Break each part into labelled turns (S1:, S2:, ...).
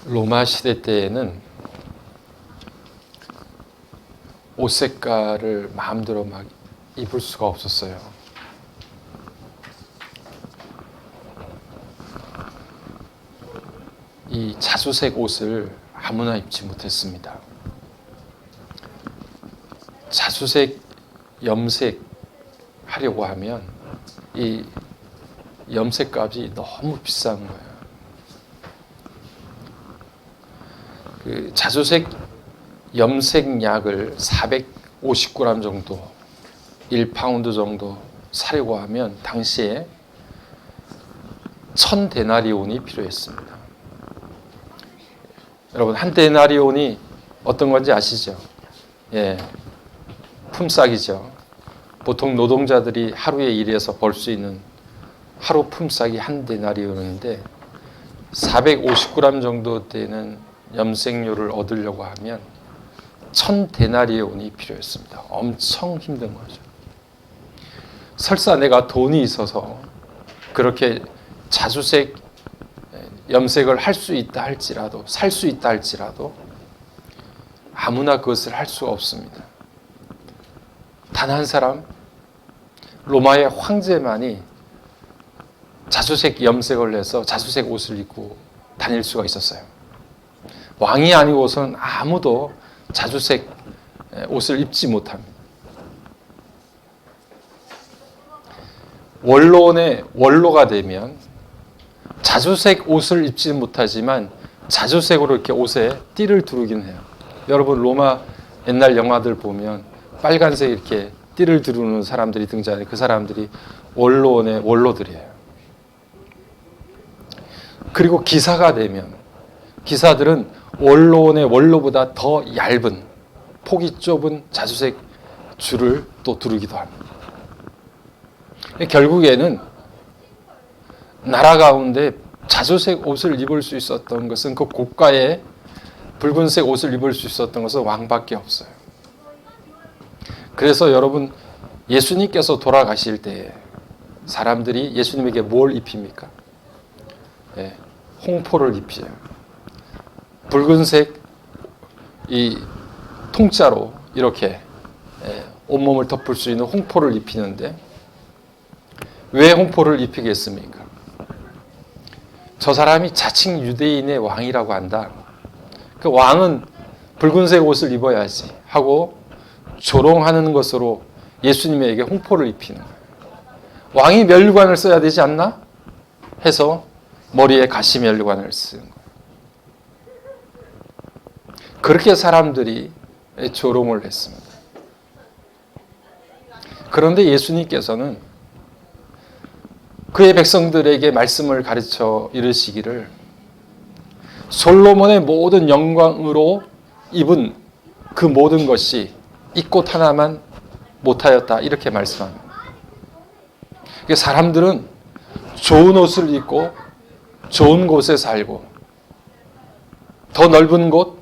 S1: 로마 시대 때에는 옷 색깔을 마음대로 막 입을 수가 없었어요. 이 자주색 옷을 아무나 입지 못했습니다. 자주색, 염색 하려고 하면 이 염색 값이 너무 비싼 거예요. 그 자주색 염색약을 450g 정도, 1파운드 정도 사려고 하면 당시에 1000데나리온이 필요했습니다. 여러분, 한 데나리온이 어떤 건지 아시죠? 예, 품삯이죠. 보통 노동자들이 하루에 일해서 벌 수 있는 하루 품삯이 한 데나리온인데 450g 정도 되는 염색료를 얻으려고 하면 1000데나리온이 필요했습니다. 엄청 힘든 거죠. 설사 내가 돈이 있어서 그렇게 자주색 염색을 할 수 있다 할지라도, 살 수 있다 할지라도 아무나 그것을 할 수가 없습니다. 단 한 사람, 로마의 황제만이 자주색 염색을 해서 자주색 옷을 입고 다닐 수가 있었어요. 왕이 아니고서는 아무도 자주색 옷을 입지 못합니다. 원로원의 원로가 되면 자주색 옷을 입지 못하지만 자주색으로 이렇게 옷에 띠를 두르긴 해요. 여러분, 로마 옛날 영화들 보면 빨간색 이렇게 띠를 두르는 사람들이 등장해요. 그 사람들이 원로원의 원로들이에요. 그리고 기사가 되면 기사들은 원로원의 원로보다 더 얇은, 폭이 좁은 자주색 줄을 또 두르기도 합니다. 결국에는 나라 가운데 자주색 옷을 입을 수 있었던 것은, 그 고가의 붉은색 옷을 입을 수 있었던 것은 왕밖에 없어요. 그래서 여러분, 예수님께서 돌아가실 때 사람들이 예수님에게 뭘 입힙니까? 네, 홍포를 입혀요. 붉은색 이 통짜로 이렇게 온몸을 덮을 수 있는 홍포를 입히는데, 왜 홍포를 입히겠습니까? 저 사람이 자칭 유대인의 왕이라고 한다. 그 왕은 붉은색 옷을 입어야지 하고 조롱하는 것으로 예수님에게 홍포를 입히는 거예요. 왕이 면류관을 써야 되지 않나? 해서 머리에 가시면류관을 쓰는 거예요. 그렇게 사람들이 조롱을 했습니다. 그런데 예수님께서는 그의 백성들에게 말씀을 가르쳐 이르시기를, 솔로몬의 모든 영광으로 입은 그 모든 것이 이 꽃 하나만 못하였다, 이렇게 말씀합니다. 사람들은 좋은 옷을 입고 좋은 곳에 살고 더 넓은 곳,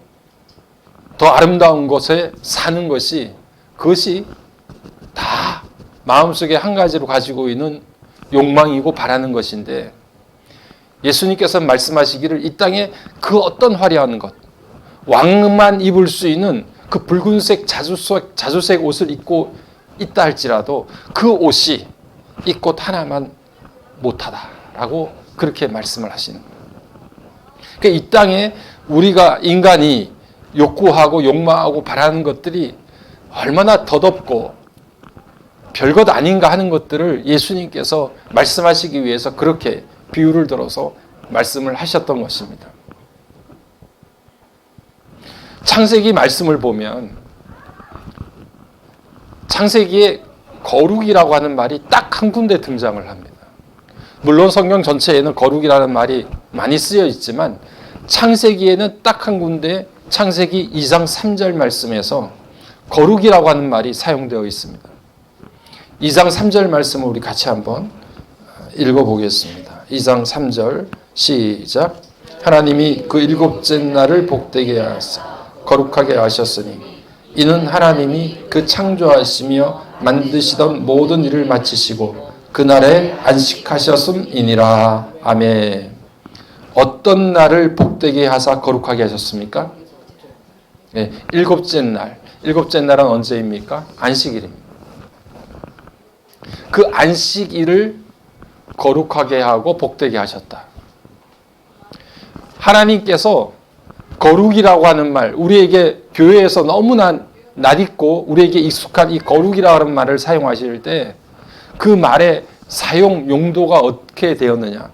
S1: 더 아름다운 곳에 사는 것이, 그것이 다 마음속에 한 가지로 가지고 있는 욕망이고 바라는 것인데, 예수님께서 말씀하시기를 이 땅에 그 어떤 화려한 것, 왕만 입을 수 있는 그 붉은색 자주색 옷을 입고 있다 할지라도 그 옷이 이 꽃 하나만 못하다라고 그렇게 말씀을 하시는 거예요. 그러니까 이 땅에 우리가 인간이 욕구하고 욕망하고 바라는 것들이 얼마나 더덥고 별것 아닌가 하는 것들을 예수님께서 말씀하시기 위해서 그렇게 비유를 들어서 말씀을 하셨던 것입니다. 창세기 말씀을 보면 창세기에 거룩이라고 하는 말이 딱 한 군데 등장을 합니다. 물론 성경 전체에는 거룩이라는 말이 많이 쓰여 있지만 창세기에는 딱 한 군데, 창세기 2장 3절 말씀에서 거룩이라고 하는 말이 사용되어 있습니다. 2장 3절 말씀을 우리 같이 한번 읽어보겠습니다. 2장 3절 시작. 하나님이 그 일곱째 날을 복되게 하사 거룩하게 하셨으니 이는 하나님이 그 창조하시며 만드시던 모든 일을 마치시고 그날에 안식하셨음이니라. 아멘. 어떤 날을 복되게 하사 거룩하게 하셨습니까? 네, 일곱째 날. 일곱째 날은 언제입니까? 안식일입니다. 그 안식일을 거룩하게 하고 복되게 하셨다. 하나님께서 거룩이라고 하는 말, 우리에게 교회에서 너무나 낯익고 우리에게 익숙한 이 거룩이라고 하는 말을 사용하실 때 그 말의 사용 용도가 어떻게 되었느냐?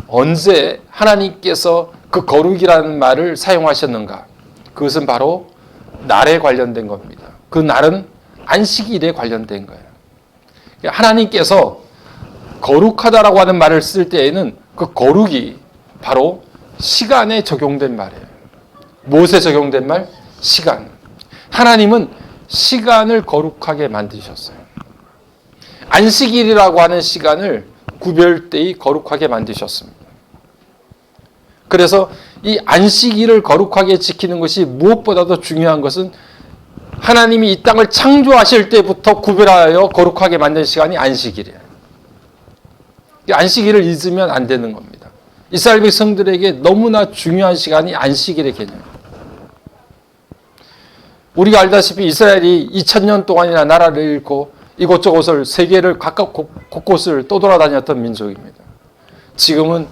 S1: 언제 하나님께서 그 거룩이라는 말을 사용하셨는가? 그것은 바로 날에 관련된 겁니다. 그 날은 안식일에 관련된 거예요. 하나님께서 거룩하다라고 하는 말을 쓸 때에는 그 거룩이 바로 시간에 적용된 말이에요. 무엇에 적용된 말? 시간. 하나님은 시간을 거룩하게 만드셨어요. 안식일이라고 하는 시간을 구별되이 거룩하게 만드셨습니다. 그래서 이 안식일을 거룩하게 지키는 것이 무엇보다도 중요한 것은 하나님이 이 땅을 창조하실 때부터 구별하여 거룩하게 만든 시간이 안식일이에요. 안식일을 잊으면 안 되는 겁니다. 이스라엘 백성들에게 너무나 중요한 시간이 안식일의 개념이에요. 우리가 알다시피 이스라엘이 2000년 동안이나 나라를 잃고 이곳저곳을 세계를 각각 곳곳을 떠돌아다녔던 민족입니다. 지금은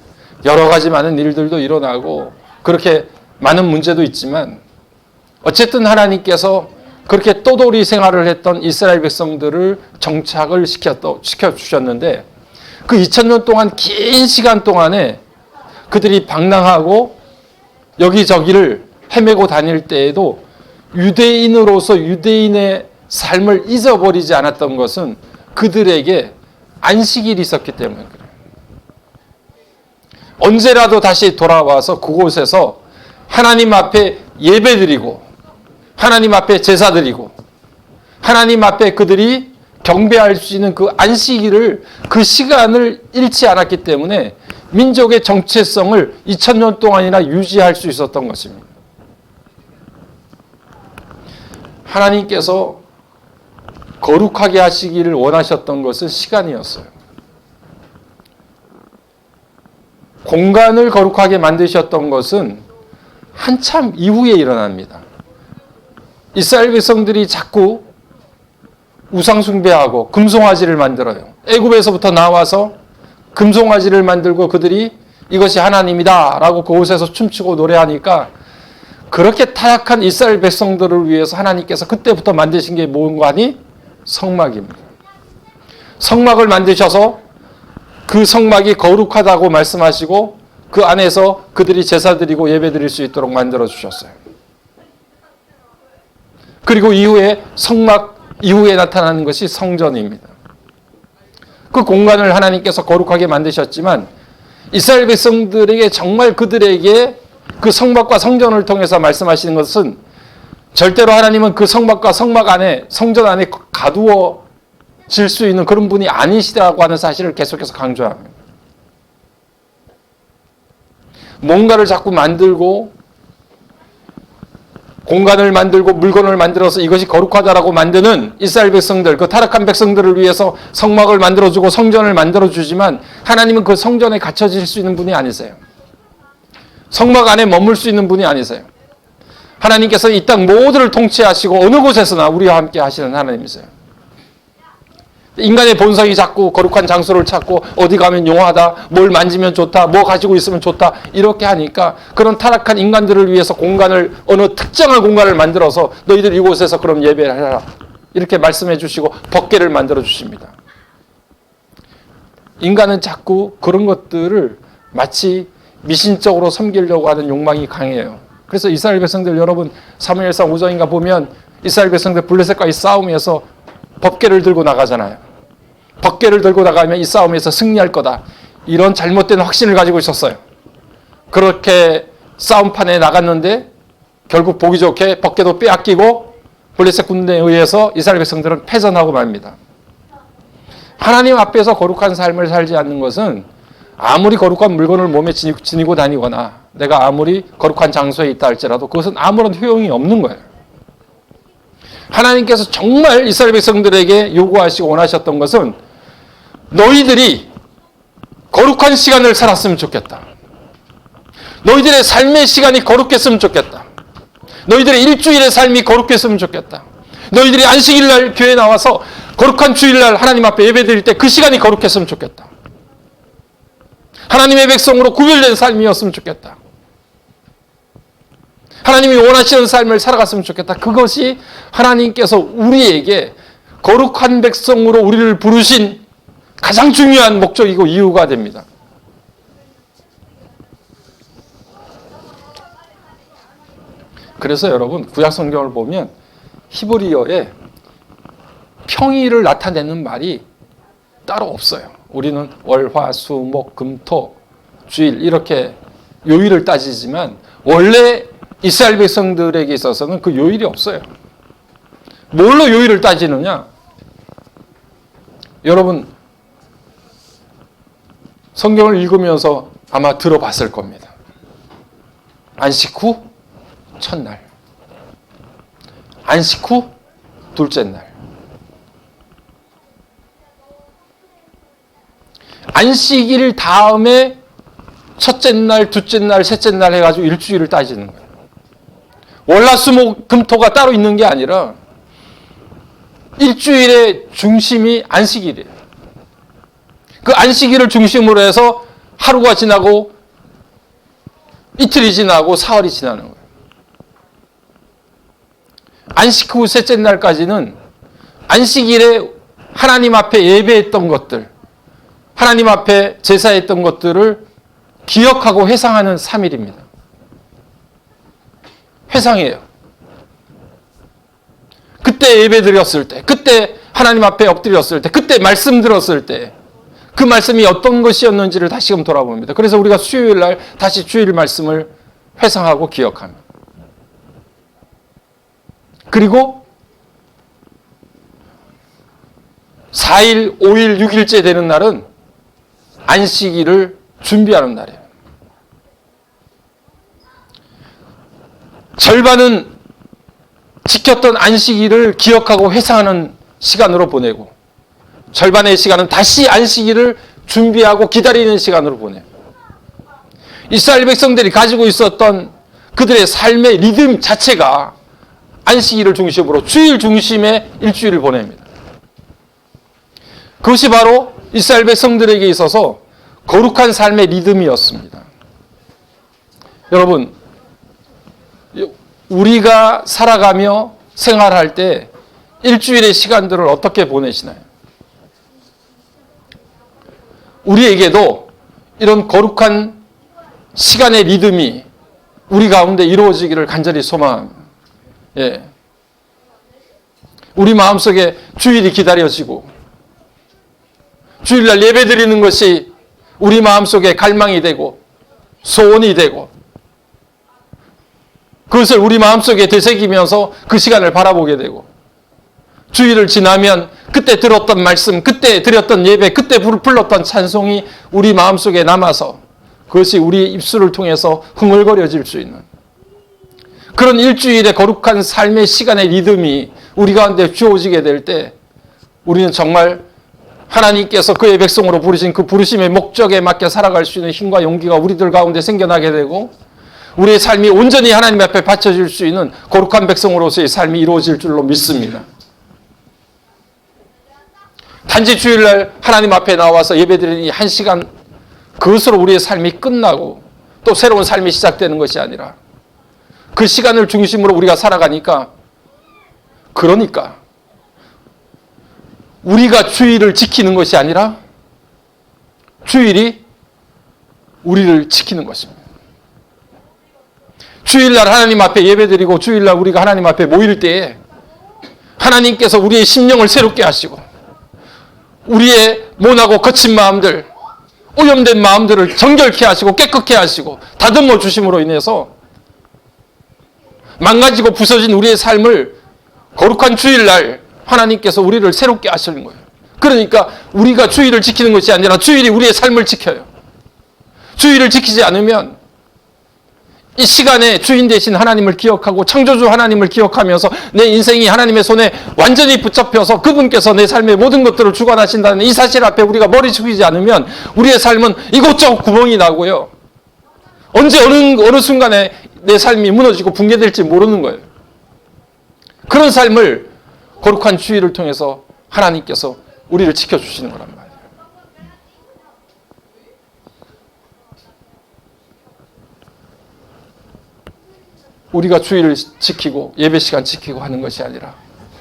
S1: 여러 가지 많은 일들도 일어나고 그렇게 많은 문제도 있지만 어쨌든 하나님께서 그렇게 떠돌이 생활을 했던 이스라엘 백성들을 정착을 시켜주셨는데 그 2000년 동안 긴 시간 동안에 그들이 방랑하고 여기저기를 헤매고 다닐 때에도 유대인으로서 유대인의 삶을 잊어버리지 않았던 것은 그들에게 안식일이 있었기 때문에 그래요. 언제라도 다시 돌아와서 그곳에서 하나님 앞에 예배드리고 하나님 앞에 제사드리고 하나님 앞에 그들이 경배할 수 있는 그 안식일을 그 시간을 잃지 않았기 때문에 민족의 정체성을 2000년 동안이나 유지할 수 있었던 것입니다. 하나님께서 거룩하게 하시기를 원하셨던 것은 시간이었어요. 공간을 거룩하게 만드셨던 것은 한참 이후에 일어납니다. 이스라엘 백성들이 자꾸 우상 숭배하고 금송아지를 만들어요. 애굽에서부터 나와서 금송아지를 만들고 그들이 이것이 하나님이다 라고 그곳에서 춤추고 노래하니까 그렇게 타락한 이스라엘 백성들을 위해서 하나님께서 그때부터 만드신 게 뭔가 하니? 성막입니다. 성막을 만드셔서 그 성막이 거룩하다고 말씀하시고 그 안에서 그들이 제사 드리고 예배 드릴 수 있도록 만들어 주셨어요. 그리고 이후에 성막 이후에 나타나는 것이 성전입니다. 그 공간을 하나님께서 거룩하게 만드셨지만 이스라엘 백성들에게 정말 그들에게 그 성막과 성전을 통해서 말씀하시는 것은 절대로 하나님은 그 성막과 성막 안에 성전 안에 가두어질 수 있는 그런 분이 아니시다고 하는 사실을 계속해서 강조합니다. 뭔가를 자꾸 만들고 공간을 만들고 물건을 만들어서 이것이 거룩하다라고 만드는 이스라엘 백성들, 그 타락한 백성들을 위해서 성막을 만들어주고 성전을 만들어주지만 하나님은 그 성전에 갇혀질 수 있는 분이 아니세요. 성막 안에 머물 수 있는 분이 아니세요. 하나님께서 이 땅 모두를 통치하시고 어느 곳에서나 우리와 함께 하시는 하나님이세요. 인간의 본성이 자꾸 거룩한 장소를 찾고 어디 가면 용하다, 뭘 만지면 좋다, 뭐 가지고 있으면 좋다 이렇게 하니까 그런 타락한 인간들을 위해서 공간을 어느 특정한 공간을 만들어서 너희들 이곳에서 그럼 예배를 해라 이렇게 말씀해 주시고 법궤를 만들어 주십니다. 인간은 자꾸 그런 것들을 마치 미신적으로 섬기려고 하는 욕망이 강해요. 그래서 이스라엘 백성들 여러분 사무엘상 5장인가 보면 이스라엘 백성들 블레셋과의 싸움에서 법궤를 들고 나가잖아요. 법궤를 들고 나가면 이 싸움에서 승리할 거다. 이런 잘못된 확신을 가지고 있었어요. 그렇게 싸움판에 나갔는데 결국 보기 좋게 법궤도 빼앗기고 블레셋 군대에 의해서 이스라엘 백성들은 패전하고 맙니다. 하나님 앞에서 거룩한 삶을 살지 않는 것은 아무리 거룩한 물건을 몸에 지니고 다니거나 내가 아무리 거룩한 장소에 있다 할지라도 그것은 아무런 효용이 없는 거예요. 하나님께서 정말 이스라엘 백성들에게 요구하시고 원하셨던 것은 너희들이 거룩한 시간을 살았으면 좋겠다. 너희들의 삶의 시간이 거룩했으면 좋겠다. 너희들의 일주일의 삶이 거룩했으면 좋겠다. 너희들이 안식일날 교회에 나와서 거룩한 주일날 하나님 앞에 예배드릴 때 그 시간이 거룩했으면 좋겠다. 하나님의 백성으로 구별된 삶이었으면 좋겠다. 하나님이 원하시는 삶을 살아갔으면 좋겠다. 그것이 하나님께서 우리에게 거룩한 백성으로 우리를 부르신 가장 중요한 목적이고 이유가 됩니다. 그래서 여러분 구약 성경을 보면 히브리어에 평일을 나타내는 말이 따로 없어요. 우리는 월, 화, 수, 목, 금, 토, 주일 이렇게 요일을 따지지만 원래 이스라엘 백성들에게 있어서는 그 요일이 없어요. 뭘로 요일을 따지느냐? 여러분 성경을 읽으면서 아마 들어봤을 겁니다. 안식 후 첫날, 안식 후 둘째 날. 안식일 다음에 첫째 날, 둘째 날, 셋째 날 해가지고 일주일을 따지는 거예요. 월화수목금토가 따로 있는 게 아니라 일주일의 중심이 안식일이에요. 그 안식일을 중심으로 해서 하루가 지나고 이틀이 지나고 사흘이 지나는 거예요. 안식 후 셋째 날까지는 안식일에 하나님 앞에 예배했던 것들, 하나님 앞에 제사했던 것들을 기억하고 회상하는 3일입니다. 회상이에요. 그때 예배 드렸을 때, 그때 하나님 앞에 엎드렸을 때, 그때 말씀 들었을 때 그 말씀이 어떤 것이었는지를 다시금 돌아봅니다. 그래서 우리가 수요일 날 다시 주일 말씀을 회상하고 기억합니다. 그리고 4일, 5일, 6일째 되는 날은 안식일을 준비하는 날이에요. 절반은 지켰던 안식일을 기억하고 회상하는 시간으로 보내고 절반의 시간은 다시 안식일을 준비하고 기다리는 시간으로 보내요. 이스라엘 백성들이 가지고 있었던 그들의 삶의 리듬 자체가 안식일을 중심으로 주일 중심의 일주일을 보냅니다. 그것이 바로 이스라엘 백성들에게 있어서 거룩한 삶의 리듬이었습니다. 여러분, 우리가 살아가며 생활할 때 일주일의 시간들을 어떻게 보내시나요? 우리에게도 이런 거룩한 시간의 리듬이 우리 가운데 이루어지기를 간절히 소망합니다. 예. 우리 마음속에 주일이 기다려지고 주일날 예배 드리는 것이 우리 마음속에 갈망이 되고 소원이 되고 그것을 우리 마음속에 되새기면서 그 시간을 바라보게 되고 주일을 지나면 그때 들었던 말씀, 그때 드렸던 예배, 그때 불렀던 찬송이 우리 마음속에 남아서 그것이 우리 입술을 통해서 흥얼거려질 수 있는 그런 일주일의 거룩한 삶의 시간의 리듬이 우리 가운데 주어지게 될 때 우리는 정말 하나님께서 그의 백성으로 부르신 그 부르심의 목적에 맞게 살아갈 수 있는 힘과 용기가 우리들 가운데 생겨나게 되고 우리의 삶이 온전히 하나님 앞에 바쳐질 수 있는 거룩한 백성으로서의 삶이 이루어질 줄로 믿습니다. 단지 주일날 하나님 앞에 나와서 예배드리는 한 시간 그것으로 우리의 삶이 끝나고 또 새로운 삶이 시작되는 것이 아니라 그 시간을 중심으로 우리가 살아가니까 그러니까 우리가 주일을 지키는 것이 아니라 주일이 우리를 지키는 것입니다. 주일날 하나님 앞에 예배드리고 주일날 우리가 하나님 앞에 모일 때에 하나님께서 우리의 심령을 새롭게 하시고 우리의 모나고 거친 마음들, 오염된 마음들을 정결케 하시고 깨끗게 하시고 다듬어 주심으로 인해서 망가지고 부서진 우리의 삶을 거룩한 주일날 하나님께서 우리를 새롭게 하시는 거예요. 그러니까 우리가 주일을 지키는 것이 아니라 주일이 우리의 삶을 지켜요. 주일을 지키지 않으면 이 시간에 주인 되신 하나님을 기억하고 창조주 하나님을 기억하면서 내 인생이 하나님의 손에 완전히 붙잡혀서 그분께서 내 삶의 모든 것들을 주관하신다는 이 사실 앞에 우리가 머리 숙이지 않으면 우리의 삶은 이곳저곳 구멍이 나고요. 언제 어느 순간에 내 삶이 무너지고 붕괴될지 모르는 거예요. 그런 삶을 거룩한 주의를 통해서 하나님께서 우리를 지켜주시는 거란 말이에요. 우리가 주의를 지키고 예배 시간 지키고 하는 것이 아니라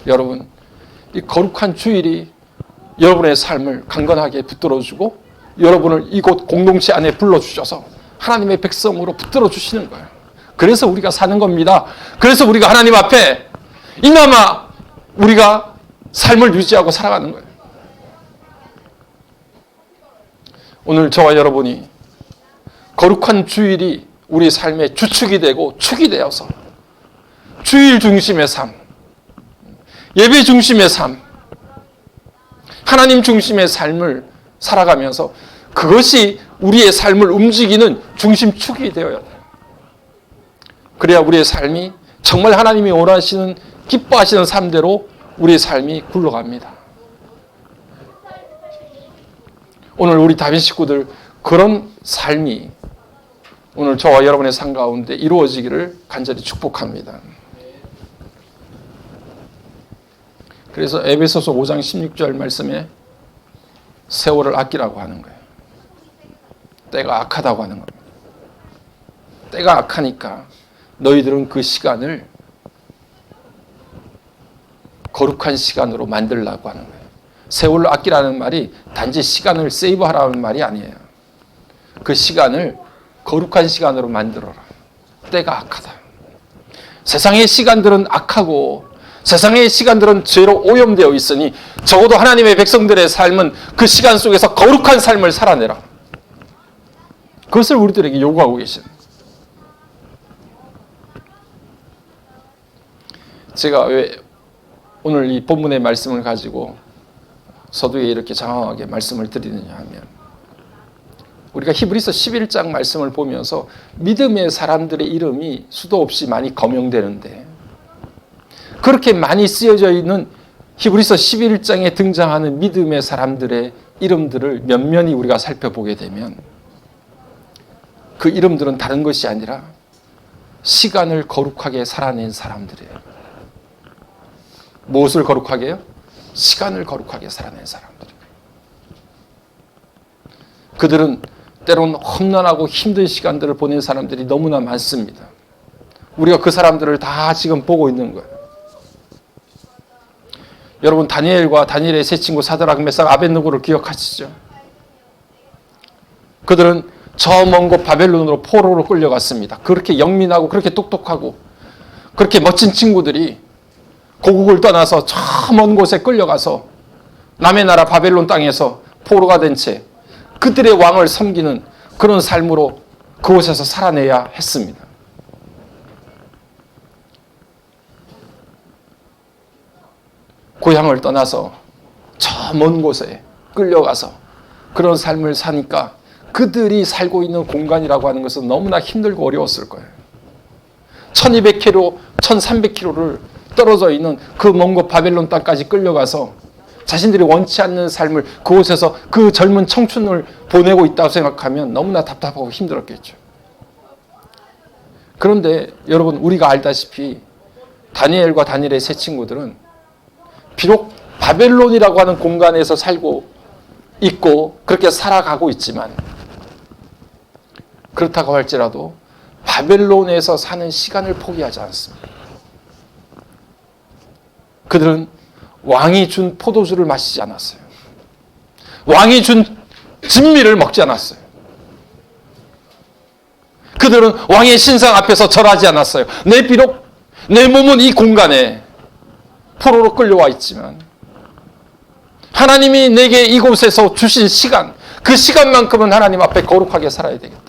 S1: 여러분, 이 거룩한 주일이 여러분의 삶을 강건하게 붙들어주고 여러분을 이곳 공동체 안에 불러주셔서 하나님의 백성으로 붙들어주시는 거예요. 그래서 우리가 사는 겁니다. 그래서 우리가 하나님 앞에 이나마 우리가 삶을 유지하고 살아가는 거예요. 오늘 저와 여러분이 거룩한 주일이 우리 삶의 주축이 되고 축이 되어서 주일 중심의 삶, 예배 중심의 삶, 하나님 중심의 삶을 살아가면서 그것이 우리의 삶을 움직이는 중심축이 되어야 돼요. 그래야 우리의 삶이 정말 하나님이 원하시는 기뻐하시는 삶대로 우리의 삶이 굴러갑니다. 오늘 우리 다빈 식구들 그런 삶이 오늘 저와 여러분의 삶 가운데 이루어지기를 간절히 축복합니다. 그래서 에베소서 5장 16절 말씀에 세월을 아끼라고 하는 거예요. 때가 악하다고 하는 겁니다. 때가 악하니까 너희들은 그 시간을 거룩한 시간으로 만들라고 하는 거예요. 세월을 아끼라는 말이 단지 시간을 세이브하라는 말이 아니에요. 그 시간을 거룩한 시간으로 만들어라. 때가 악하다. 세상의 시간들은 악하고 세상의 시간들은 죄로 오염되어 있으니 적어도 하나님의 백성들의 삶은 그 시간 속에서 거룩한 삶을 살아내라. 그것을 우리들에게 요구하고 계십니다. 제가 왜 오늘 이 본문의 말씀을 가지고 서두에 이렇게 장황하게 말씀을 드리느냐 하면 우리가 히브리서 11장 말씀을 보면서 믿음의 사람들의 이름이 수도 없이 많이 거명되는데 그렇게 많이 쓰여져 있는 히브리서 11장에 등장하는 믿음의 사람들의 이름들을 면면히 우리가 살펴보게 되면 그 이름들은 다른 것이 아니라 시간을 거룩하게 살아낸 사람들이에요. 무엇을 거룩하게 해요? 시간을 거룩하게 살아낸 사람들이에요. 그들은 때론 험난하고 힘든 시간들을 보낸 사람들이 너무나 많습니다. 우리가 그 사람들을 다 지금 보고 있는 거예요. 여러분 다니엘과 다니엘의 세 친구 사드락 메삭 아벳느고를 기억하시죠? 그들은 저 먼 곳 바벨론으로 포로로 끌려갔습니다. 그렇게 영민하고 그렇게 똑똑하고 그렇게 멋진 친구들이 고국을 떠나서 저 먼 곳에 끌려가서 남의 나라 바벨론 땅에서 포로가 된 채 그들의 왕을 섬기는 그런 삶으로 그곳에서 살아내야 했습니다. 고향을 떠나서 저 먼 곳에 끌려가서 그런 삶을 사니까 그들이 살고 있는 공간이라고 하는 것은 너무나 힘들고 어려웠을 거예요. 1200km, 1300km를 떨어져 있는 그 먼 곳 바벨론 땅까지 끌려가서 자신들이 원치 않는 삶을 그곳에서 그 젊은 청춘을 보내고 있다고 생각하면 너무나 답답하고 힘들었겠죠. 그런데 여러분 우리가 알다시피 다니엘과 다니엘의 세 친구들은 비록 바벨론이라고 하는 공간에서 살고 있고 그렇게 살아가고 있지만 그렇다고 할지라도 바벨론에서 사는 시간을 포기하지 않습니다. 그들은 왕이 준 포도주를 마시지 않았어요. 왕이 준 진미를 먹지 않았어요. 그들은 왕의 신상 앞에서 절하지 않았어요. 비록 내 몸은 이 공간에 포로로 끌려와 있지만 하나님이 내게 이곳에서 주신 시간, 그 시간만큼은 하나님 앞에 거룩하게 살아야 되겠다.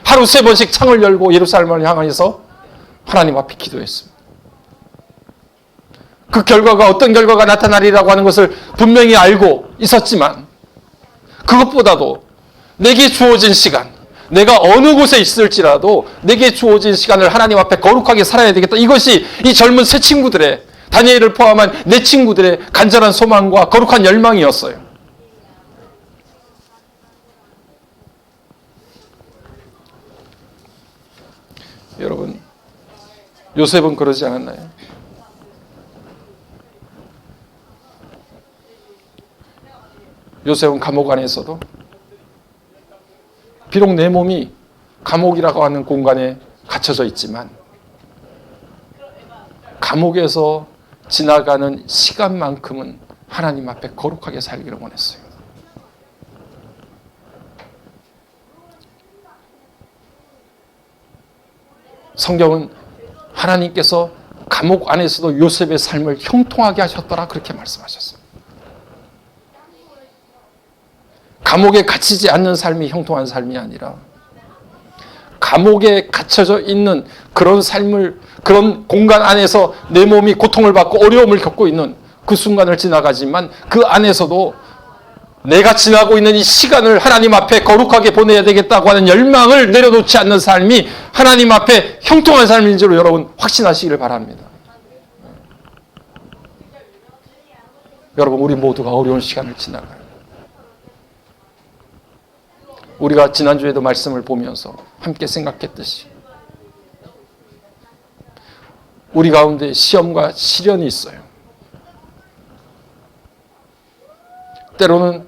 S1: 하루 3번씩 창을 열고 예루살렘을 향해서 하나님 앞에 기도했습니다. 그 결과가 어떤 결과가 나타나리라고 하는 것을 분명히 알고 있었지만 그것보다도 내게 주어진 시간, 내가 어느 곳에 있을지라도 내게 주어진 시간을 하나님 앞에 거룩하게 살아야 되겠다. 이것이 이 젊은 세 친구들의 다니엘을 포함한 네 친구들의 간절한 소망과 거룩한 열망이었어요. 요셉은 그러지 않았나요? 요셉은 감옥 안에서도 비록 내 몸이 감옥이라고 하는 공간에 갇혀져 있지만 감옥에서 지나가는 시간만큼은 하나님 앞에 거룩하게 살기를 원했어요. 성경은 하나님께서 감옥 안에서도 요셉의 삶을 형통하게 하셨더라 그렇게 말씀하셨어요. 감옥에 갇히지 않는 삶이 형통한 삶이 아니라 감옥에 갇혀져 있는 그런 삶을, 그런 공간 안에서 내 몸이 고통을 받고 어려움을 겪고 있는 그 순간을 지나가지만 그 안에서도 내가 지나고 있는 이 시간을 하나님 앞에 거룩하게 보내야 되겠다고 하는 열망을 내려놓지 않는 삶이 하나님 앞에 형통한 삶인 줄 여러분 확신하시기를 바랍니다. 여러분, 우리 모두가 어려운 시간을 지나가요. 우리가 지난주에도 말씀을 보면서 함께 생각했듯이 우리 가운데 시험과 시련이 있어요. 때로는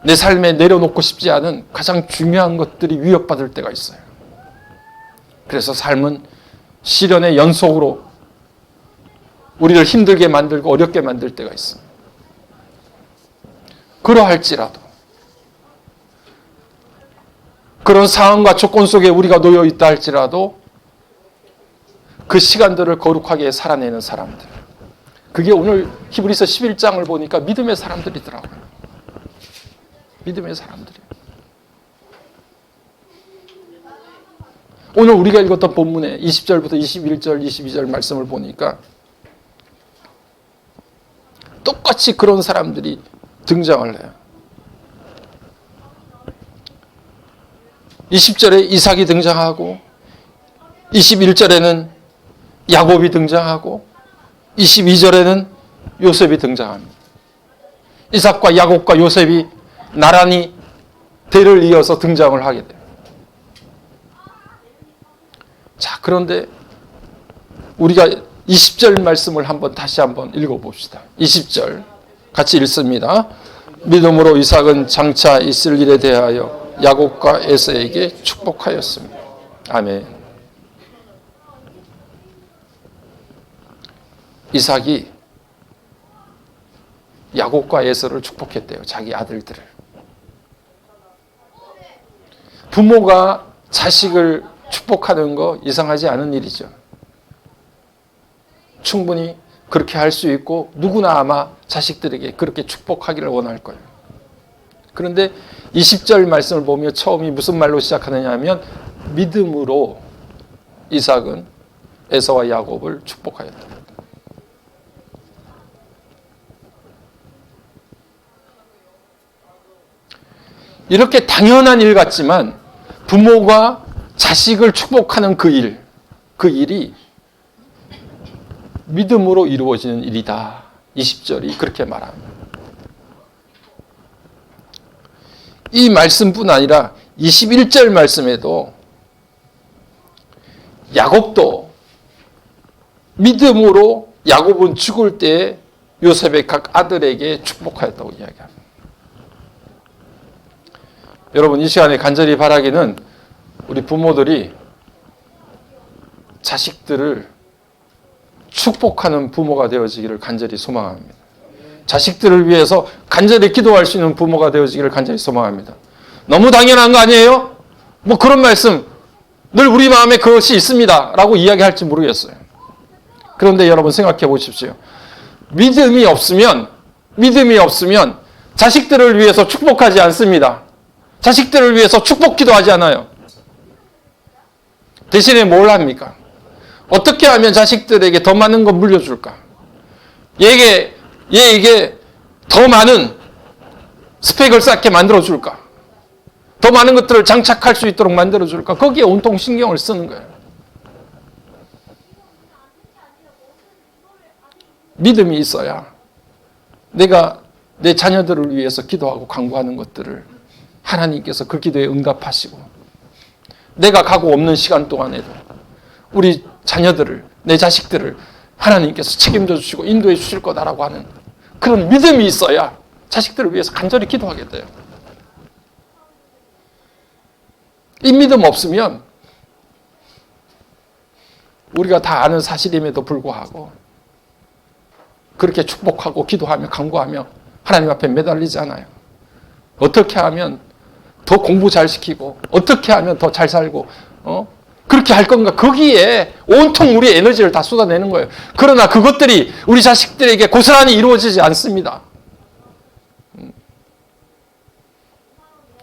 S1: 내 삶에 내려놓고 싶지 않은 가장 중요한 것들이 위협받을 때가 있어요. 그래서 삶은 시련의 연속으로 우리를 힘들게 만들고 어렵게 만들 때가 있습니다. 그러할지라도 그런 상황과 조건 속에 우리가 놓여 있다 할지라도 그 시간들을 거룩하게 살아내는 사람들, 그게 오늘 히브리서 11장을 보니까 믿음의 사람들이더라고요. 믿음의 사람들이에요. 오늘 우리가 읽었던 본문의 20절부터 21절, 22절 말씀을 보니까 똑같이 그런 사람들이 등장을 해요. 20절에 이삭이 등장하고 21절에는 야곱이 등장하고 22절에는 요셉이 등장합니다. 이삭과 야곱과 요셉이 나란히 대를 이어서 등장을 하게 돼요. 자, 그런데 우리가 20절 말씀을 다시 한번 읽어봅시다. 20절 같이 읽습니다. 믿음으로 이삭은 장차 있을 일에 대하여 야곱과 에서에게 축복하였습니다. 아멘. 이삭이 야곱과 에서를 축복했대요. 자기 아들들을. 부모가 자식을 축복하는 거 이상하지 않은 일이죠. 충분히 그렇게 할 수 있고 누구나 아마 자식들에게 그렇게 축복하기를 원할 거예요. 그런데 20절 말씀을 보면 처음이 무슨 말로 시작하느냐 하면 믿음으로 이삭은 에서와 야곱을 축복하였다. 이렇게 당연한 일 같지만 부모가 자식을 축복하는 그 일이 믿음으로 이루어지는 일이다. 20절이 그렇게 말합니다. 이 말씀뿐 아니라 21절 말씀에도 야곱도 믿음으로 야곱은 죽을 때 요셉의 각 아들에게 축복하였다고 이야기합니다. 여러분, 이 시간에 간절히 바라기는 우리 부모들이 자식들을 축복하는 부모가 되어지기를 간절히 소망합니다. 자식들을 위해서 간절히 기도할 수 있는 부모가 되어지기를 간절히 소망합니다. 너무 당연한 거 아니에요? 뭐 그런 말씀 늘 우리 마음에 그것이 있습니다 라고 이야기할지 모르겠어요. 그런데 여러분 생각해 보십시오. 믿음이 없으면 자식들을 위해서 축복하지 않습니다. 자식들을 위해서 축복 기도하지 않아요. 대신에 뭘 합니까? 어떻게 하면 자식들에게 더 많은 거 물려줄까? 얘에게 더 많은 스펙을 쌓게 만들어줄까? 더 많은 것들을 장착할 수 있도록 만들어줄까? 거기에 온통 신경을 쓰는 거예요. 믿음이 있어야 내가 내 자녀들을 위해서 기도하고 간구하는 것들을 하나님께서 그 기도에 응답하시고 내가 가고 없는 시간 동안에도 우리 자녀들을, 내 자식들을 하나님께서 책임져 주시고 인도해 주실 거다라고 하는 그런 믿음이 있어야 자식들을 위해서 간절히 기도하게 돼요. 이 믿음 없으면 우리가 다 아는 사실임에도 불구하고 그렇게 축복하고 기도하며 간구하며 하나님 앞에 매달리지 않아요. 어떻게 하면 더 공부 잘 시키고 어떻게 하면 더 잘 살고 그렇게 할 건가? 거기에 온통 우리의 에너지를 다 쏟아내는 거예요. 그러나 그것들이 우리 자식들에게 고스란히 이루어지지 않습니다.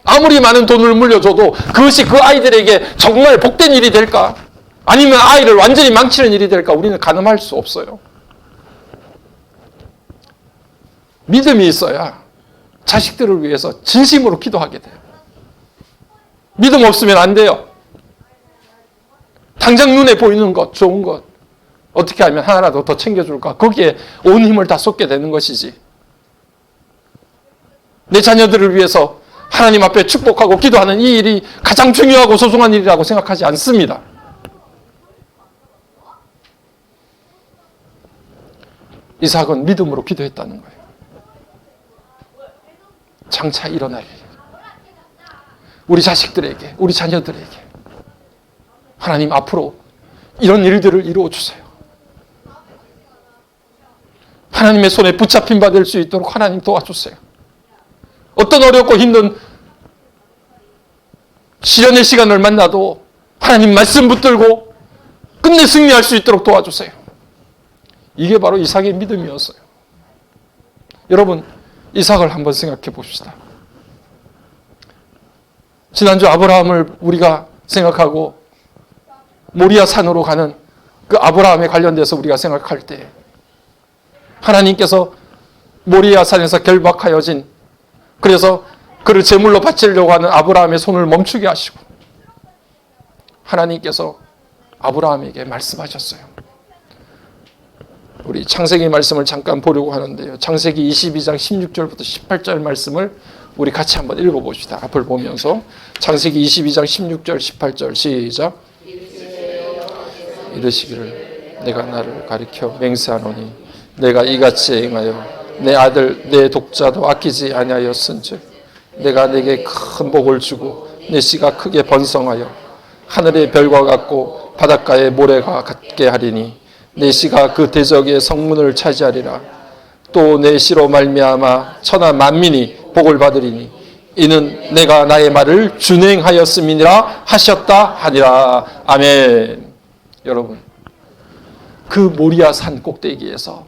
S1: 아무리 많은 돈을 물려줘도 그것이 그 아이들에게 정말 복된 일이 될까? 아니면 아이를 완전히 망치는 일이 될까? 우리는 가늠할 수 없어요. 믿음이 있어야 자식들을 위해서 진심으로 기도하게 돼요. 믿음 없으면 안 돼요. 당장 눈에 보이는 것, 좋은 것, 어떻게 하면 하나라도 더 챙겨줄까? 거기에 온 힘을 다 쏟게 되는 것이지. 내 자녀들을 위해서 하나님 앞에 축복하고 기도하는 이 일이 가장 중요하고 소중한 일이라고 생각하지 않습니다. 이삭은 믿음으로 기도했다는 거예요. 장차 일어날 일. 우리 자식들에게, 우리 자녀들에게 하나님 앞으로 이런 일들을 이루어 주세요. 하나님의 손에 붙잡힌 바 될 수 있도록 하나님 도와주세요. 어떤 어렵고 힘든 시련의 시간을 만나도 하나님 말씀 붙들고 끝내 승리할 수 있도록 도와주세요. 이게 바로 이삭의 믿음이었어요. 여러분, 이삭을 한번 생각해 봅시다. 지난주 아브라함을 우리가 생각하고 모리아 산으로 가는 그 아브라함에 관련돼서 우리가 생각할 때 하나님께서 모리아 산에서 결박하여진, 그래서 그를 제물로 바치려고 하는 아브라함의 손을 멈추게 하시고 하나님께서 아브라함에게 말씀하셨어요. 우리 창세기 말씀을 잠깐 보려고 하는데요. 창세기 22장 16절부터 18절 말씀을 우리 같이 한번 읽어봅시다. 앞을 보면서 창세기 22장 16절 18절 시작. 이르시기를 내가 나를 가리켜 맹세하노니 내가 이같이 행하여 내 아들 내 독자도 아끼지 아니하였은즉 내가 내게 큰 복을 주고 내 씨가 크게 번성하여 하늘의 별과 같고 바닷가의 모래가 같게 하리니 내 씨가 그 대적의 성문을 차지하리라. 또 내 씨로 말미암아 천하 만민이 복을 받으리니 이는 내가 나의 말을 준행하였음이니라 하셨다 하니라. 아멘. 여러분, 그 모리아 산 꼭대기에서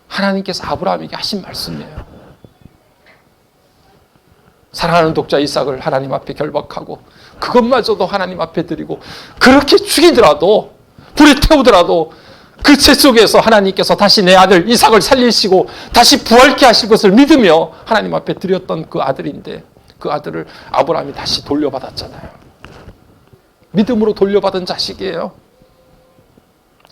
S1: 하나님께서 아브라함에게 하신 말씀이에요. 사랑하는 독자 이삭을 하나님 앞에 결박하고 그것마저도 하나님 앞에 드리고 그렇게 죽이더라도 불에 태우더라도 그 죄 속에서 하나님께서 다시 내 아들 이삭을 살리시고 다시 부활케 하실 것을 믿으며 하나님 앞에 드렸던 그 아들인데 그 아들을 아브라함이 다시 돌려받았잖아요. 믿음으로 돌려받은 자식이에요.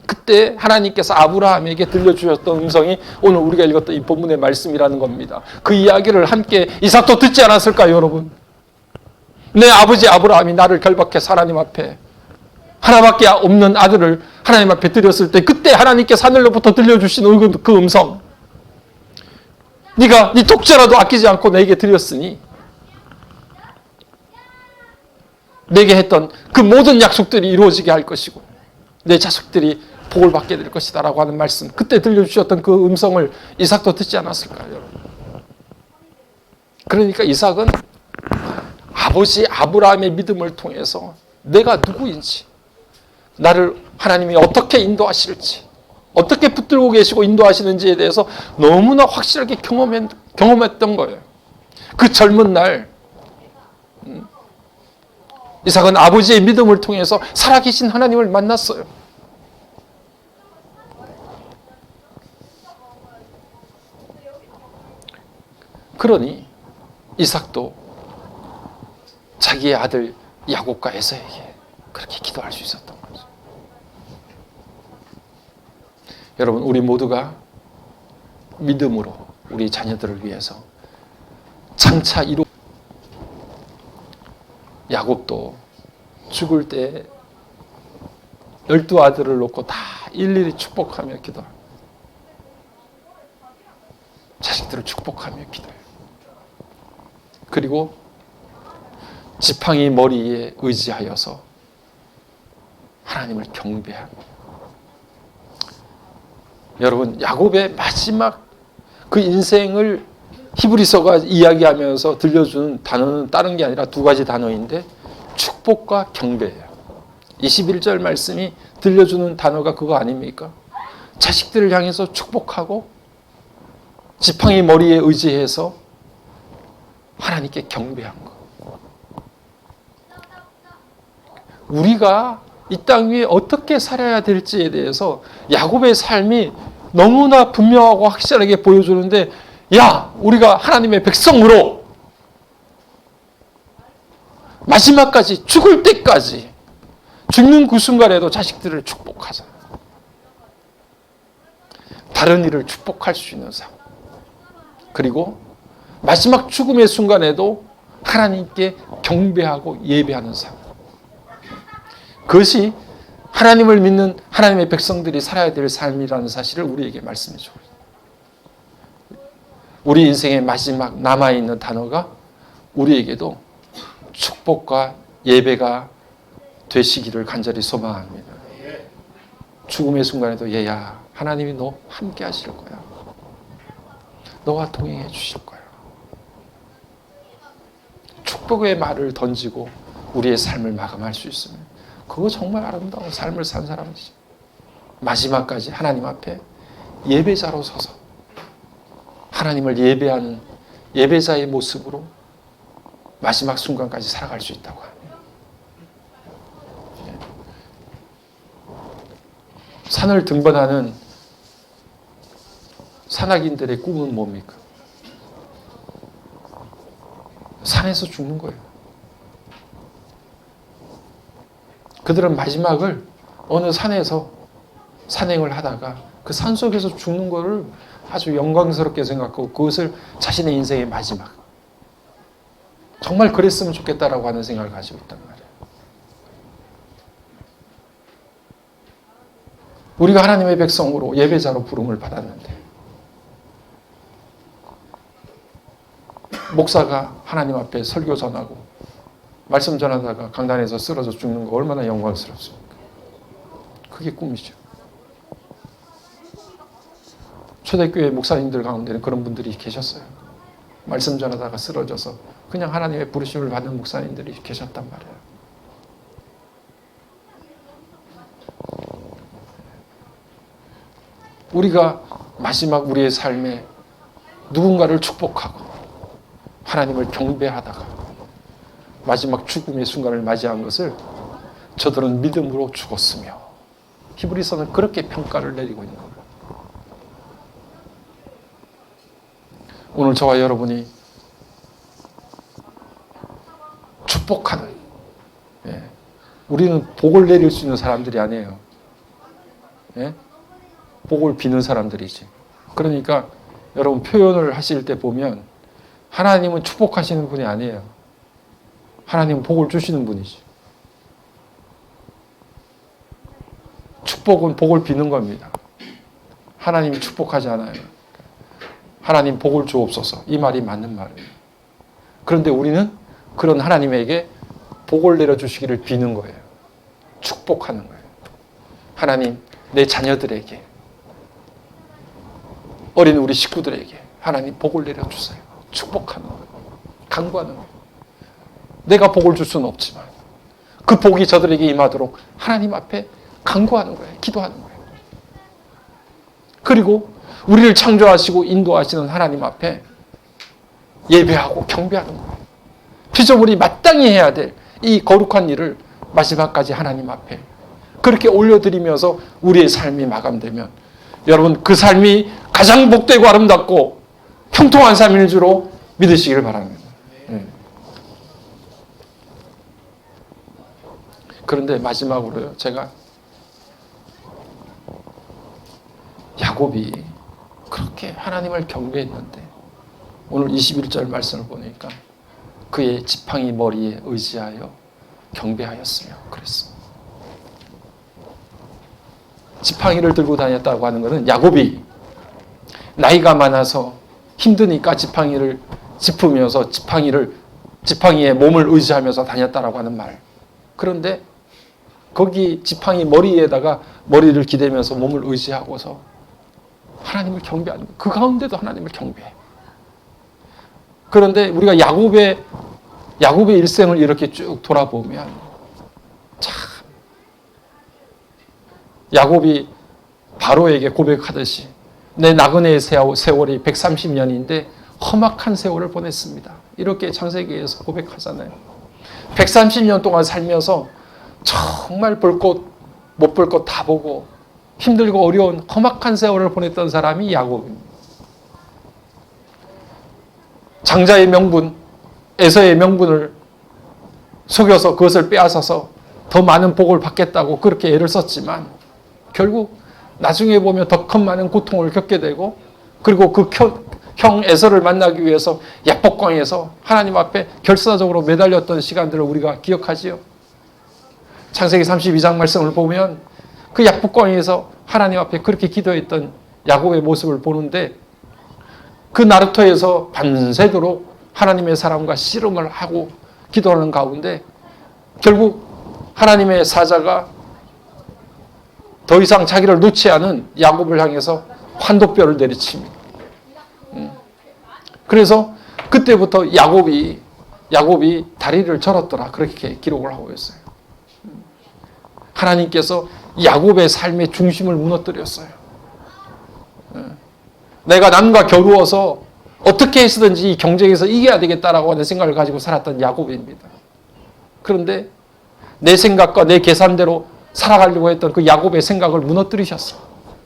S1: 그때 하나님께서 아브라함에게 들려주셨던 음성이 오늘 우리가 읽었던 이 본문의 말씀이라는 겁니다. 그 이야기를 함께 이삭도 듣지 않았을까요, 여러분? 내 아버지 아브라함이 나를 결박해서 하나님 앞에 하나밖에 없는 아들을 하나님 앞에 드렸을 때 그때 하나님께서 하늘로부터 들려주신 그 음성, 네가 네 독자라도 아끼지 않고 내게 드렸으니 내게 했던 그 모든 약속들이 이루어지게 할 것이고 내 자식들이 복을 받게 될 것이다 라고 하는 말씀, 그때 들려주셨던 그 음성을 이삭도 듣지 않았을까요, 여러분? 그러니까 이삭은 아버지 아브라함의 믿음을 통해서 내가 누구인지, 나를 하나님이 어떻게 인도하실지, 어떻게 붙들고 계시고 인도하시는지에 대해서 너무나 확실하게 경험했던 거예요. 그 젊은 날 이삭은 아버지의 믿음을 통해서 살아계신 하나님을 만났어요. 그러니 이삭도 자기의 아들 야곱과 에서에게 그렇게 기도할 수 있었던 거죠. 여러분, 우리 모두가 믿음으로 우리 자녀들을 위해서 장차 야곱도 죽을 때 12 아들을 놓고 다 일일이 축복하며 기도합니다. 자식들을 축복하며 기도해요. 그리고 지팡이 머리에 의지하여서 하나님을 경배합니다. 여러분, 야곱의 마지막 그 인생을 히브리서가 이야기하면서 들려주는 단어는 다른 게 아니라 2가지 단어인데 축복과 경배예요. 21절 말씀이 들려주는 단어가 그거 아닙니까? 자식들을 향해서 축복하고 지팡이 머리에 의지해서 하나님께 경배한 것. 우리가 이 땅 위에 어떻게 살아야 될지에 대해서 야곱의 삶이 너무나 분명하고 확실하게 보여주는데, 야, 우리가 하나님의 백성으로 마지막까지, 죽을 때까지, 죽는 그 순간에도 자식들을 축복하자. 다른 일을 축복할 수 있는 삶. 그리고 마지막 죽음의 순간에도 하나님께 경배하고 예배하는 삶. 그것이 하나님을 믿는 하나님의 백성들이 살아야 될 삶이라는 사실을 우리에게 말씀해 주고 있습니다. 우리 인생의 마지막 남아있는 단어가 우리에게도 축복과 예배가 되시기를 간절히 소망합니다. 죽음의 순간에도 얘야, 하나님이 너 함께 하실 거야. 너와 동행해 주실 거야. 축복의 말을 던지고 우리의 삶을 마감할 수 있으면 그거 정말 아름다운 삶을 산 사람이지. 마지막까지 하나님 앞에 예배자로 서서 하나님을 예배하는 예배자의 모습으로 마지막 순간까지 살아갈 수 있다고 합니다. 산을 등반하는 산악인들의 꿈은 뭡니까? 산에서 죽는 거예요. 그들은 마지막을 어느 산에서 산행을 하다가 그 산 속에서 죽는 것을 아주 영광스럽게 생각하고 그것을 자신의 인생의 마지막, 정말 그랬으면 좋겠다라고 하는 생각을 가지고 있단 말이에요. 우리가 하나님의 백성으로 예배자로 부름을 받았는데 목사가 하나님 앞에 설교 전하고 말씀 전하다가 강단에서 쓰러져 죽는 거 얼마나 영광스럽습니까? 그게 꿈이죠. 초대교회 목사님들 가운데는 그런 분들이 계셨어요. 말씀 전하다가 쓰러져서 그냥 하나님의 부르심을 받는 목사님들이 계셨단 말이에요. 우리가 마지막 우리의 삶에 누군가를 축복하고 하나님을 경배하다가 마지막 죽음의 순간을 맞이한 것을 저들은 믿음으로 죽었으며, 히브리서는 그렇게 평가를 내리고 있는 겁니다. 오늘 저와 여러분이 축복하는, 우리는 복을 내릴 수 있는 사람들이 아니에요. 복을 비는 사람들이지. 그러니까 여러분 표현을 하실 때 보면 하나님은 축복하시는 분이 아니에요. 하나님은 복을 주시는 분이지. 축복은 복을 비는 겁니다. 하나님이 축복하지 않아요. 하나님 복을 주옵소서. 이 말이 맞는 말이에요. 그런데 우리는 그런 하나님에게 복을 내려주시기를 비는 거예요. 축복하는 거예요. 하나님, 내 자녀들에게, 어린 우리 식구들에게 하나님 복을 내려주세요. 축복하는 거예요. 간구하는 거예요. 내가 복을 줄 수는 없지만 그 복이 저들에게 임하도록 하나님 앞에 간구하는 거예요. 기도하는 거예요. 그리고 우리를 창조하시고 인도하시는 하나님 앞에 예배하고 경배하는 거예요. 피조물이 마땅히 해야 될 이 거룩한 일을 마지막까지 하나님 앞에 그렇게 올려드리면서 우리의 삶이 마감되면 여러분 그 삶이 가장 복되고 아름답고 형통한 삶일 줄로 믿으시기를 바랍니다. 그런데 마지막으로요, 제가 야곱이 그렇게 하나님을 경배했는데 오늘 21절 말씀을 보니까 그의 지팡이 머리에 의지하여 경배하였으며 그랬습니다. 지팡이를 들고 다녔다고 하는 것은 야곱이 나이가 많아서 힘드니까 지팡이를 짚으면서 지팡이에 몸을 의지하면서 다녔다라고 하는 말. 그런데 거기 지팡이 머리에다가 머리를 기대면서 몸을 의지하고서 하나님을 경배하는 것. 그 가운데도 하나님을 경배해. 그런데 우리가 야곱의 일생을 이렇게 쭉 돌아보면 참 야곱이 바로에게 고백하듯이 내 나그네의 세월이 130년인데 험악한 세월을 보냈습니다. 이렇게 창세기에서 고백하잖아요. 130년 동안 살면서 정말 볼 것, 못 볼 것 다 보고 힘들고 어려운 험악한 세월을 보냈던 사람이 야곱입니다. 장자의 명분, 에서의 명분을 속여서 그것을 빼앗아서 더 많은 복을 받겠다고 그렇게 애를 썼지만 결국 나중에 보면 더 큰 많은 고통을 겪게 되고 그리고 그 형 에서를 만나기 위해서 야복강에서 하나님 앞에 결사적으로 매달렸던 시간들을 우리가 기억하지요. 창세기 32장 말씀을 보면 그 야복강에서 하나님 앞에 그렇게 기도했던 야곱의 모습을 보는데 그 나루터에서 밤새도록 하나님의 사랑과 씨름을 하고 기도하는 가운데 결국 하나님의 사자가 더 이상 자기를 놓지 않은 야곱을 향해서 환도뼈를 내리칩니다. 그래서 그때부터 야곱이 다리를 절었더라 그렇게 기록을 하고 있어요. 하나님께서 야곱의 삶의 중심을 무너뜨렸어요. 내가 남과 겨루어서 어떻게 해서든지 이 경쟁에서 이겨야 되겠다라고 하는 생각을 가지고 살았던 야곱입니다. 그런데 내 생각과 내 계산대로 살아가려고 했던 그 야곱의 생각을 무너뜨리셨어.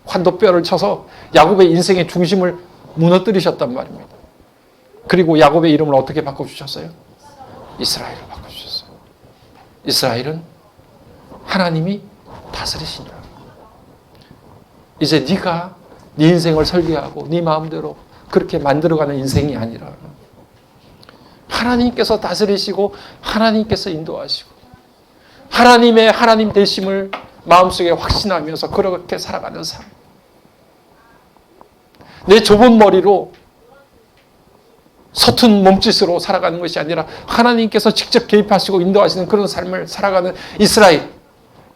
S1: 환도뼈를 쳐서 야곱의 인생의 중심을 무너뜨리셨단 말입니다. 그리고 야곱의 이름을 어떻게 바꿔주셨어요? 이스라엘을 바꿔주셨어요. 이스라엘은 하나님이 다스리시니라. 이제 네가 네 인생을 설계하고 네 마음대로 그렇게 만들어가는 인생이 아니라 하나님께서 다스리시고 하나님께서 인도하시고 하나님의 하나님 되심을 마음속에 확신하면서 그렇게 살아가는 삶. 내 좁은 머리로 서툰 몸짓으로 살아가는 것이 아니라 하나님께서 직접 개입하시고 인도하시는 그런 삶을 살아가는 이스라엘.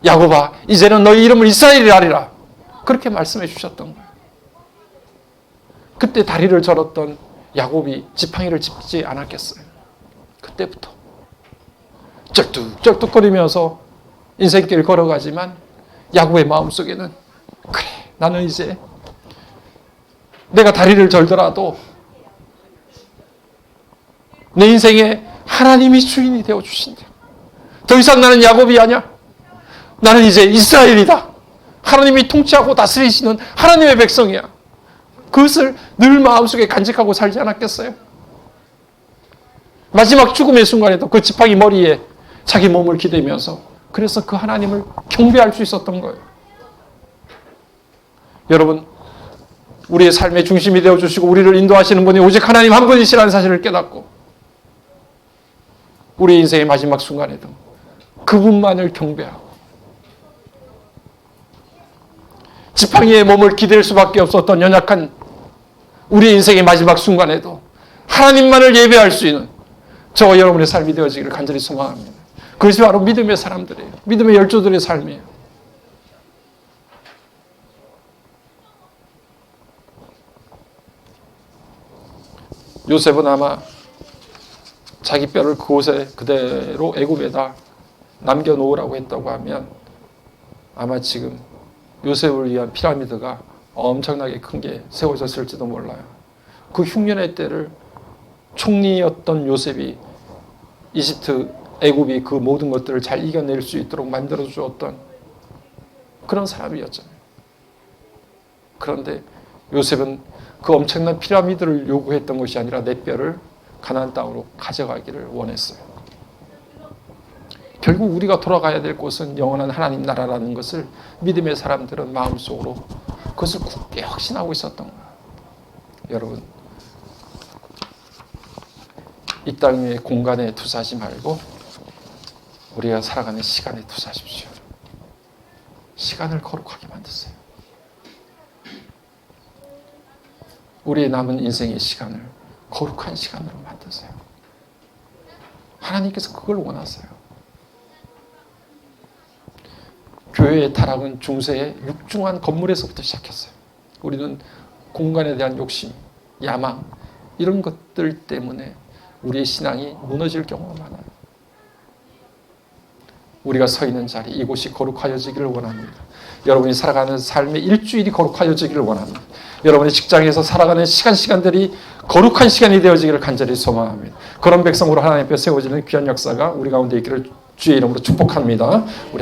S1: 야곱아, 이제는 너희 이름을 이스라엘이라 하리라. 그렇게 말씀해 주셨던 거예요. 그때 다리를 절었던 야곱이 지팡이를 짚지 않았겠어요. 그때부터 쩔뚝쩔뚝거리면서 인생길 걸어가지만 야곱의 마음속에는 그래, 나는 이제 내가 다리를 절더라도 내 인생에 하나님이 주인이 되어주신다. 더 이상 나는 야곱이 아니야. 나는 이제 이스라엘이다. 하나님이 통치하고 다스리시는 하나님의 백성이야. 그것을 늘 마음속에 간직하고 살지 않았겠어요? 마지막 죽음의 순간에도 그 지팡이 머리에 자기 몸을 기대면서 그래서 그 하나님을 경배할 수 있었던 거예요. 여러분, 우리의 삶의 중심이 되어주시고 우리를 인도하시는 분이 오직 하나님 한 분이시라는 사실을 깨닫고 우리 인생의 마지막 순간에도 그분만을 경배하고 지팡이의 몸을 기댈 수밖에 없었던 연약한 우리 인생의 마지막 순간에도 하나님만을 예배할 수 있는 저와 여러분의 삶이 되어지기를 간절히 소망합니다. 그것이 바로 믿음의 사람들이에요. 믿음의 열조들의 삶이에요. 요셉은 아마 자기 뼈를 그곳에 그대로 애굽에다 남겨놓으라고 했다고 하면 아마 지금 요셉을 위한 피라미드가 엄청나게 큰 게 세워졌을지도 몰라요. 그 흉년의 때를 총리였던 요셉이 이집트, 애굽이 그 모든 것들을 잘 이겨낼 수 있도록 만들어 주었던 그런 사람이었잖아요. 그런데 요셉은 그 엄청난 피라미드를 요구했던 것이 아니라 내 뼈를 가나안 땅으로 가져가기를 원했어요. 결국 우리가 돌아가야 될 곳은 영원한 하나님 나라라는 것을 믿음의 사람들은 마음속으로 그것을 굳게 확신하고 있었던 거예요. 여러분, 이 땅의 공간에 투자하지 말고 우리가 살아가는 시간에 투자하십시오. 시간을 거룩하게 만드세요. 우리의 남은 인생의 시간을 거룩한 시간으로 만드세요. 하나님께서 그걸 원하세요. 교회의 타락은 중세의 육중한 건물에서부터 시작했어요. 우리는 공간에 대한 욕심, 야망 이런 것들 때문에 우리의 신앙이 무너질 경우가 많아요. 우리가 서 있는 자리, 이곳이 거룩하여지기를 원합니다. 여러분이 살아가는 삶의 일주일이 거룩하여지기를 원합니다. 여러분의 직장에서 살아가는 시간들이 거룩한 시간이 되어지기를 간절히 소망합니다. 그런 백성으로 하나님 앞에 세워지는 귀한 역사가 우리 가운데 있기를 주의 이름으로 축복합니다. 우리